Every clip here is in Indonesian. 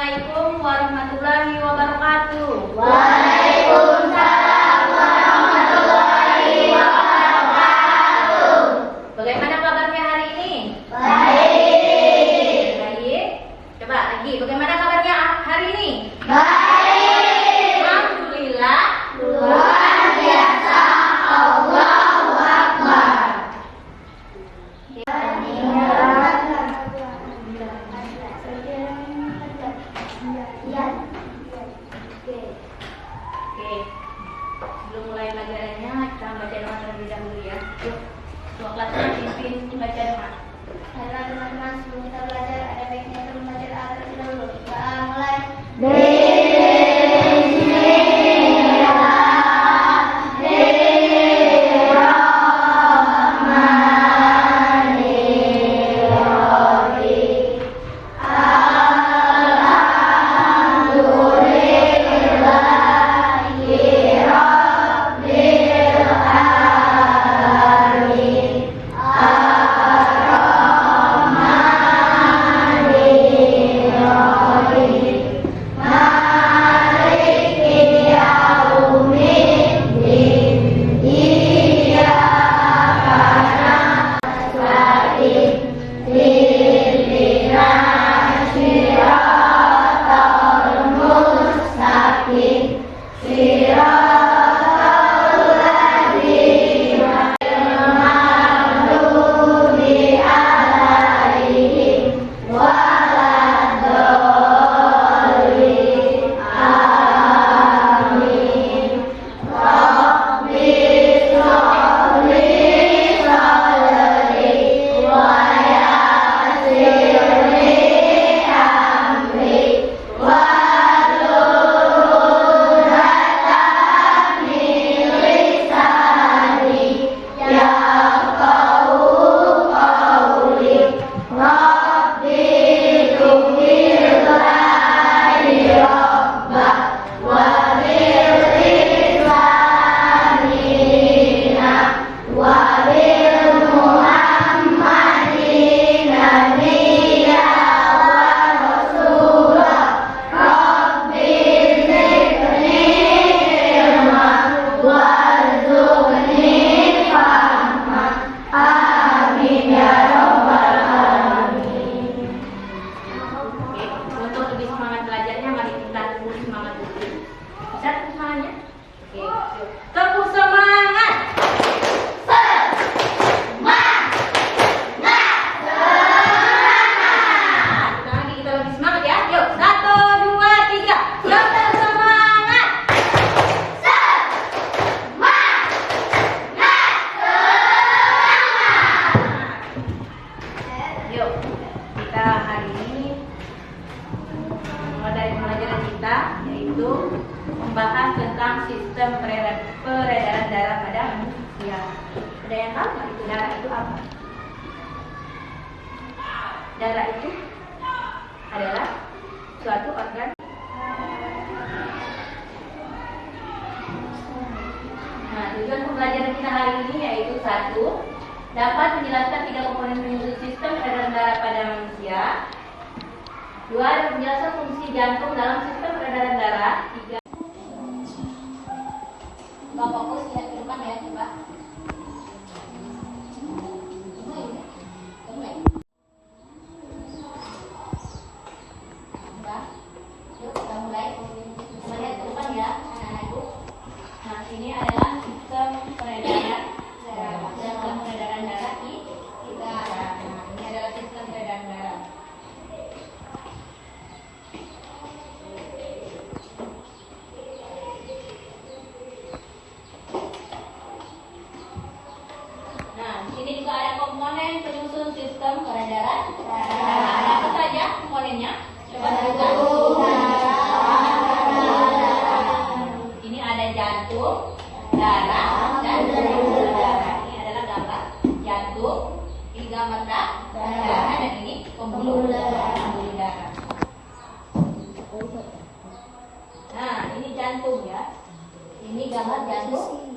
Assalamualaikum warahmatullahi wabarakatuh. Waalaikumsalam warahmatullahi wabarakatuh. Bagaimana kabarnya hari ini? Baik. Baik. Coba lagi, bagaimana kabarnya hari ini? Baik. Alhamdulillah. Luar biasa. Allahu Akbar. Oke. Sebelum mulai pelajarannya, kita baca doa terlebih dahulu ya. Yuk, semua kelasnya pimpin baca doa. Baiklah teman-teman, sebelum kita belajar ada baiknya kita membaca doa terlebih dahulu. Doa mulai. Untuk lebih semangat belajarnya, mari kita tepuk semangat dulu. Bisa tepuk semangatnya? Oke, yuk. Tepuk semangat. Kita lagi, kita lebih semangat ya. Yuk, 1, 2, 3. Tetap semangat. Yuk, kita hari ini dari pelajaran kita yaitu membahas tentang sistem peredaran darah pada manusia. Ada yang tahu nggak itu darah itu apa? Darah itu adalah suatu organ. Nah, tujuan pembelajaran kita hari ini yaitu 1. Dapat menjelaskan 3 komponen penyusun sistem peredaran darah pada manusia. 2. Dapat menjelaskan fungsi jantung dalam sistem peredaran darah. 3. Coba fokus lihat ke depan ya, coba. Coba. Yuk kita mulai. Coba lihat ke depan ya, anak-anakku. Nah, ini adalah sistem peredaran darah. Sistem peredaran darah di kita. Nah, ini adalah sistem peredaran darah. Nah, di sini juga ada komponen penyusun sistem peredaran darah. Ada apa saja komponennya? Coba kita ini ada jantung, darah, dan pembuluh darah. Ini adalah gambar jantung, ini gambar darah, dan ini pembuluh darah. Nah, ini jantung ya. Ini gambar jantung.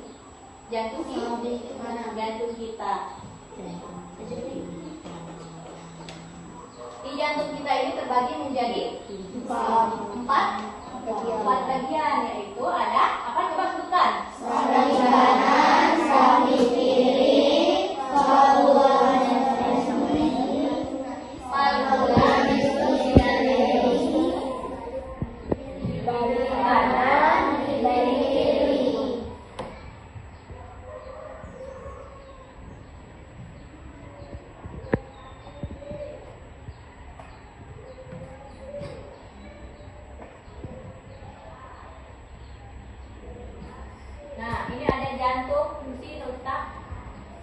Jantung di mana? Jantung kita. Di jantung kita ini terbagi menjadi Empat bagian, yaitu ada apa, coba sebutkan. Serambi kanan, serambi kiri, paluan diskusi dan definisi, dibagi kanan, dibagi kiri. Nah, ini ada jantung, fungsi letak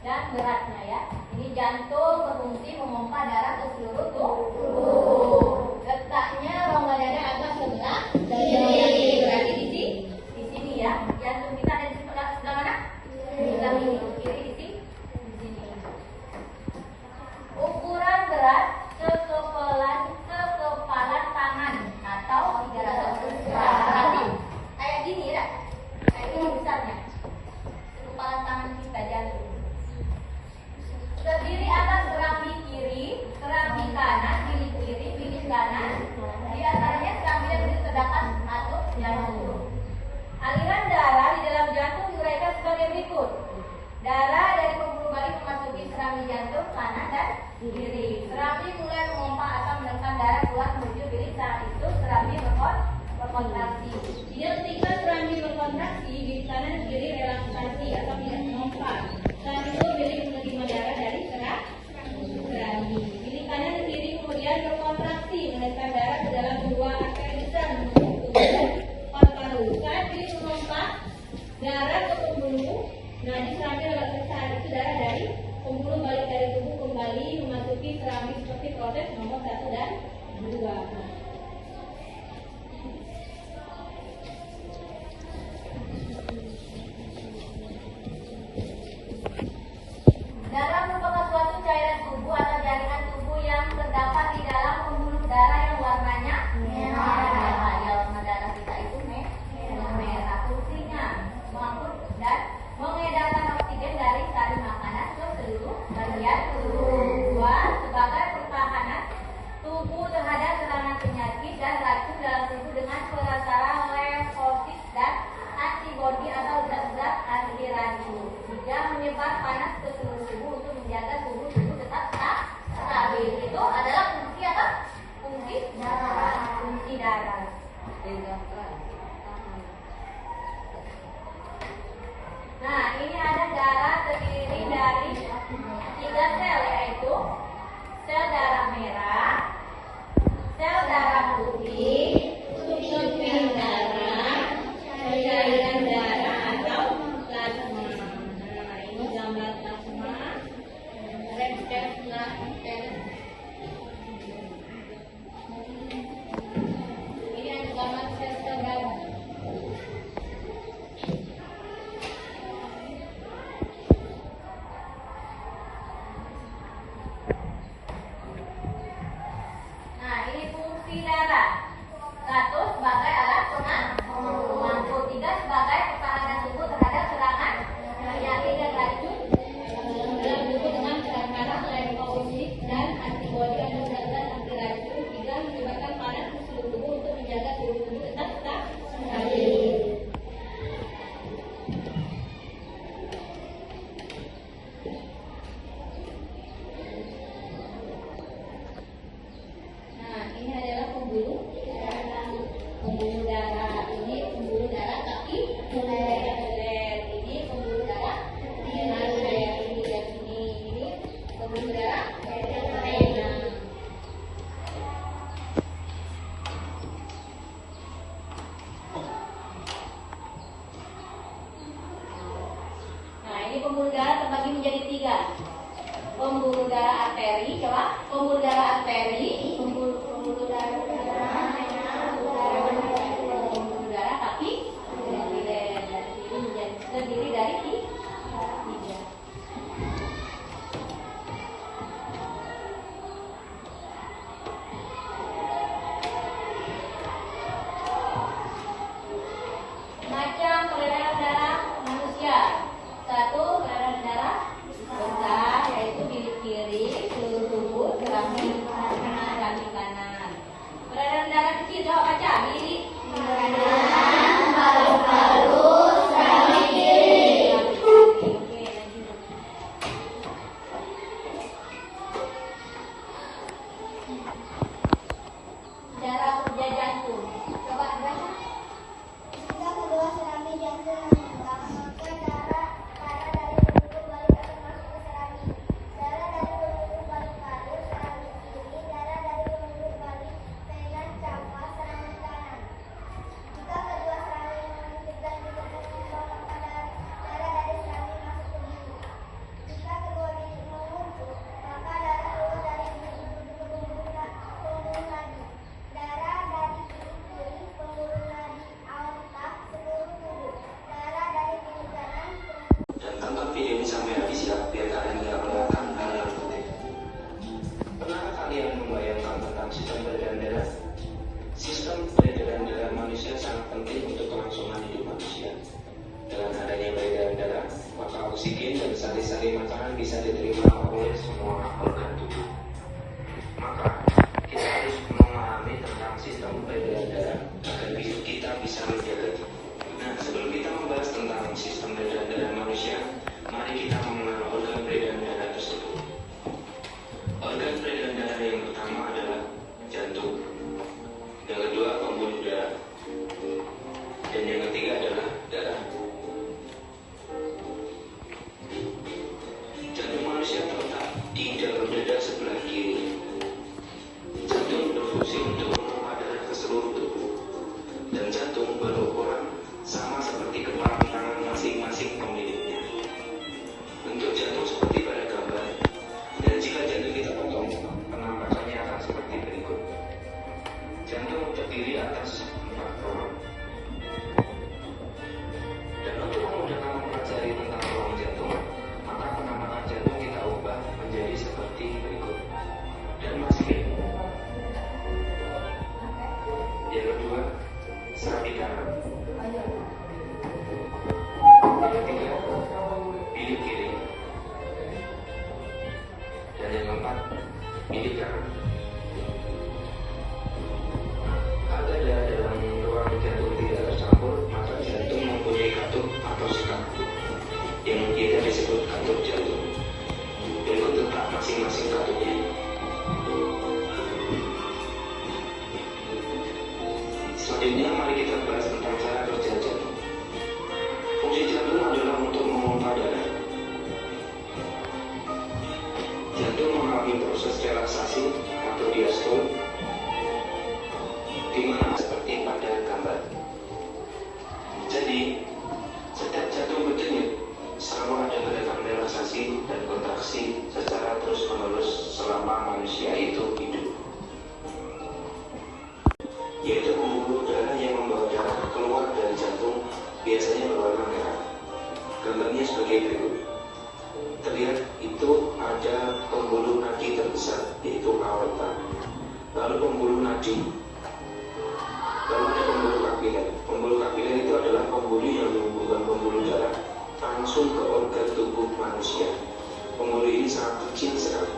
dan beratnya ya. Ini jantung berfungsi memompa darah ke seluruh tubuh. Letaknya rongga dada agak sebelah kiri. Berarti di sini ya. Jantung kita ada di sebelah mana? Sebelah ini. Kiri di sini. Ukuran berat kekepalan tangan atau 300 gram. Berarti kayak gini ya. Kayak gini besarnya. Kekepalan tangan kita jantung. Terdiri atas serambi kiri, serambi kanan, bilik kiri, bilik kanan. Di antaranya serambi yang terdapat atau jantung. Aliran darah di dalam jantung diuraikan sebagai berikut. Darah dari pembuluh balik memasuki serambi jantung kanan dan kiri. Serambi mulai memompa atau menekan darah keluar menuju bilik. Saat itu serambi berkontraksi. Dia ketika serambi berkontraksi, bilik kanan kiri relaksasi atau tidak memompa. Saat itu bilik menerima darah dari serambi. Bilik kanan dan kiri kemudian berkontraksi menekan darah ke dalam dua arteri besar menuju ke paru-paru. Saat bilik memompa darah ke pembuluh, nah di serambi relaksasi saat itu darah dari pembuluh balik dari tubuh kembali memasuki serambi seperti proses nomor 1 dan 2. Darah merupakan suatu cairan tubuh atau jaringan tubuh yang terdapat di dalam pembuluh darah yang warnanya merah. Ya, warna darah kita itu merah. Fungsinya mengangkut dan mengedarkan oksigen dari sari makanan ke seluruh bagian tubuh. 2. Sebagai pertahanan tubuh terhadap serangan penyakit dan racun dalam tubuh dengan perasaran leukosit dan antibodi atau zat-zat anti racun. 3. Menyebar panas ke seluruh tubuh untuk menjaga tubuh tetap stabil. Itu adalah fungsi apa? Fungsi darah. Nah, ini ada darah terdiri dari 3 sel, yaitu sel darah merah, sel darah putih, subsubpin darah, cairan darah atau plasma. Nah, ini gambar plasma, red cell. Ini ada gambar sel darah. Nah, ini fungsi darah. 1. Sebagai alat pemangku. 3. Sebagai pertahanan tubuh terhadap serangan penyakit dan racun dalam tubuh dengan perasaran leukosit dan antibodi atau zat-zat anti racun. 3. Menyebabkan panas ke seluruh tubuh untuk menjaga seluruh tubuh tetap stabil. Nah, ini adalah pembuluh darah. Ini pembuluh darah tapi bulat. Ini pembuluh darah kayak ini dan ini pembuluh darah vena. Nah, ini pembuluh darah terbagi menjadi 3. Pembuluh darah arteri, coba. Pembuluh darah arteri, pembuluh darah tapi terdiri dari 3. Macam peredaran darah manusia. 1. Peredaran darah besar, yaitu bilik kiri, seluruh tubuh, serambi kanan sistem peredaran darah. Sistem peredaran darah manusia sangat penting untuk kelangsungan hidup manusia. Dengan adanya peredaran darah, maka oksigen dan sari-sari makanan bisa diterima oleh semua organ tubuh. Maka kita harus memahami tentang sistem peredaran darah agar kita bisa menjaganya. Nah, sebelum kita membahas tentang sistem peredaran darah manusia, mari kita mengenal organ peredaran darah tersebut. Organ peredaran darah yang pertama adalah jantung, yang kedua pembuluh darah, dan yang ketiga adalah darah. Jantung manusia terletak di dalam dada sebelah kiri. Jantung berfungsi untuk memompa darah ke seluruh tubuh, dan jantung berukuran sama seperti kepalan tangan masing-masing pemiliknya. Bentuk jantung seperti pada gambar, dan jika jantung kita potong, penampakannya akan seperti berikut. Jantung terdiri atas 4 ruang. Dan untuk memudahkan mempelajari tentang ruang jantung, maka penampakan jantung kita ubah menjadi seperti berikut. Dan masih yang kedua, serambi kanan. Yang ketiga, bilik kiri. Dan yang keempat, bilik kanan. Agar darah dalam ruang jantung tidak tercampur, maka jantung mempunyai katup atau sekat yang kita disebut katup jantung. Berikut letak masing-masing katupnya. Selanjutnya mari kita bahas tentang cara kerja jantung. Fungsi jantung adalah untuk memompa darah. Jantung mengalami proses relaksasi atau diastole, di mana seperti pada gambar. Jadi, setiap jantung berdenyut selalu ada gerakan relaksasi dan kontraksi secara terus-menerus selama manusia itu hidup. Yaitu pembuluh darah yang membawa darah keluar dari jantung biasanya berwarna merah. Gambarnya sebagai berikut. Terlihat itu ada pembuluh nadi terbesar, yaitu aorta. Lalu pembuluh nadi. Lalu ada pembuluh kapiler. Pembuluh kapiler itu adalah pembuluh yang menghubungkan pembuluh darah langsung ke organ tubuh manusia. Pembuluh ini sangat kecil sekali.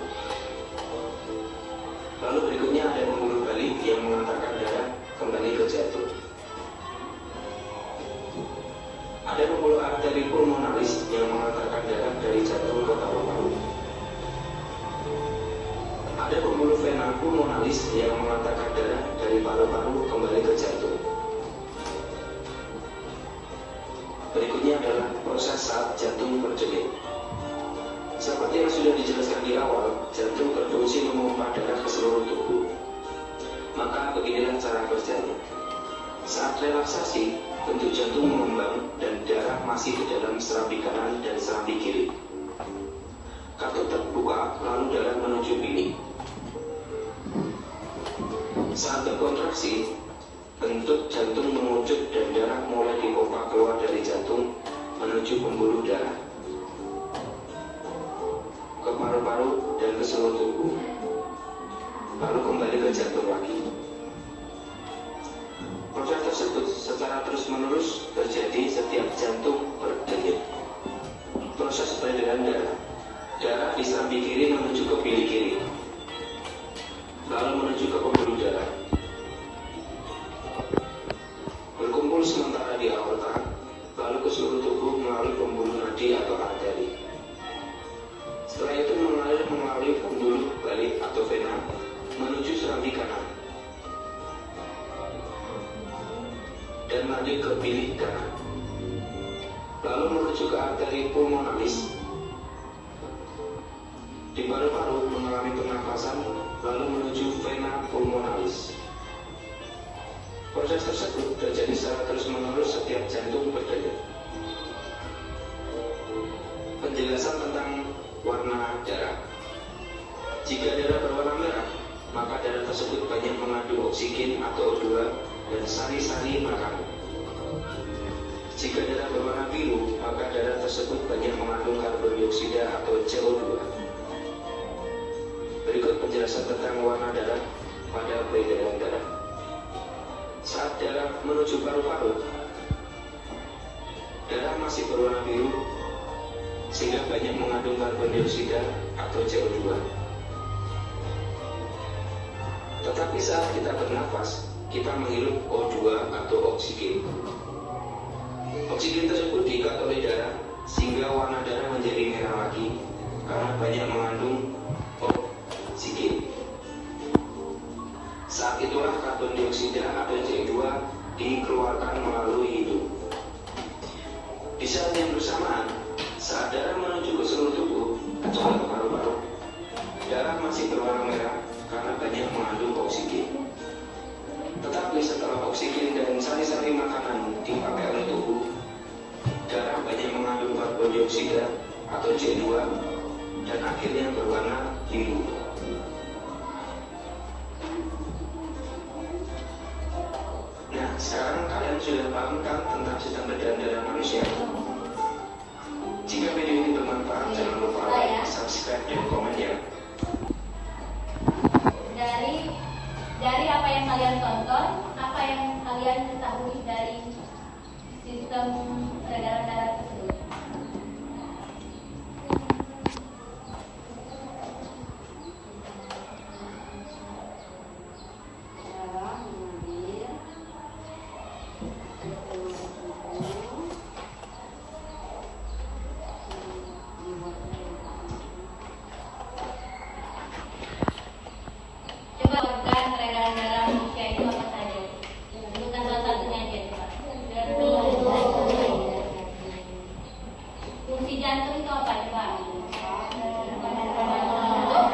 Lalu berikutnya ada pembuluh balik yang mengantarkan darah kembali ke jantung. Ada pembuluh arteri pulmonalis yang mengantarkan darah dari jantung ke paru-paru. Ada pembuluh vena pulmonalis yang mengantarkan darah dari paru-paru kembali ke jantung. Berikutnya adalah proses saat jantung berdenyut. Seperti yang sudah dijelaskan di awal, jantung berfungsi memompa darah ke seluruh tubuh. Maka beginilah cara kerjanya. Saat relaksasi, bentuk jantung mengembang dan darah masih di dalam serambi kanan dan serambi kiri. Katup terbuka, lalu darah menuju bilik. Saat berkontraksi, bentuk jantung mengucut dan darah mulai dipompa keluar dari jantung menuju pembuluh darah, ke paru-paru dan ke seluruh tubuh, lalu kembali ke jantung lagi. Proses tersebut secara terus-menerus terjadi setiap jantung berdenyut. Proses peredaran darah di serambi kiri menuju ke bilik kiri, lalu menuju ke pembuluh darah, berkumpul sementara di aorta, lalu ke seluruh tubuh melalui pembuluh nadi atau arteri. Setelah itu mengalir melalui pembuluh balik atau vena menuju serambi kanan dan lanjut ke bilik kanan, lalu menuju ke arteri pulmonalis. Di paru-paru mengalami pernafasan, lalu menuju vena pulmonalis. Proses tersebut terjadi secara terus-menerus setiap jantung berdenyut. Penjelasan tentang warna darah. Jika darah berwarna merah, maka darah tersebut banyak mengandung oksigen atau O2 dan sari-sari makanan. Jika darah berwarna biru, maka darah tersebut banyak mengandung karbon dioksida atau CO2. Berikut penjelasan tentang warna darah pada peredaran darah. Saat darah menuju paru-paru, darah masih berwarna biru sehingga banyak mengandung karbon dioksida atau CO2. Tetapi saat kita bernafas, kita menghirup O2 atau oksigen. Oksigen tersebut diikat oleh darah sehingga warna darah menjadi merah lagi karena banyak mengandung oksigen. Saat itulah karbon dioksida atau CO2 dikeluarkan melalui hidung. Di saat yang bersamaan, saat darah menuju ke seluruh tubuh, kecuali ke paru-paru, darah masih berwarna merah karena banyak mengandung oksigen. Tetapi setelah oksigen dan sari-sari makanan dipakai oleh tubuh, darah banyak mengandung karbon dioksida atau CO2 dan akhirnya berwarna biru. Nah, sekarang kalian sudah paham kan tentang sistem peredaran darah manusia? Jika video ini bermanfaat, jangan lupa like, subscribe, dan komen ya. Dari apa yang kalian tonton, apa yang kalian ketahui dari sistem peredaran darah tersebut? Coba organ peredaran darah manusia itu apa saja? Sebutkan salah satunya aja coba. Fungsi jantung itu apa coba? Untuk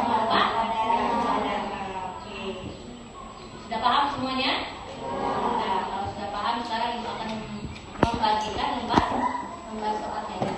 apa? Oke. Sudah paham semuanya? Nah, kalau sudah paham sekarang ibu akan membagikan lembar soalnya.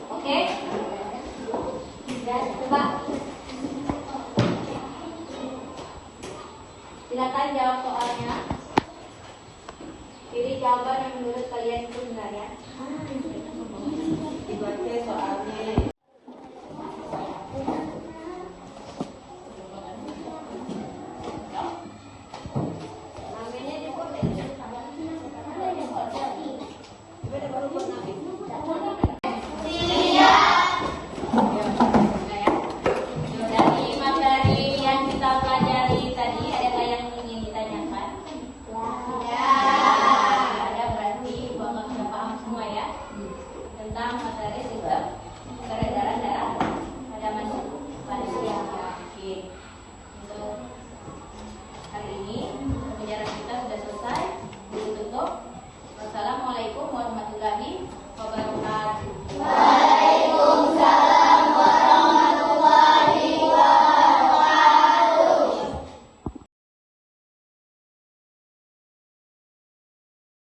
Oke? Coba. Silakan jawab soalnya. Pilih jawaban yang menurut kalian itu benar ya. Dibaca soalnya.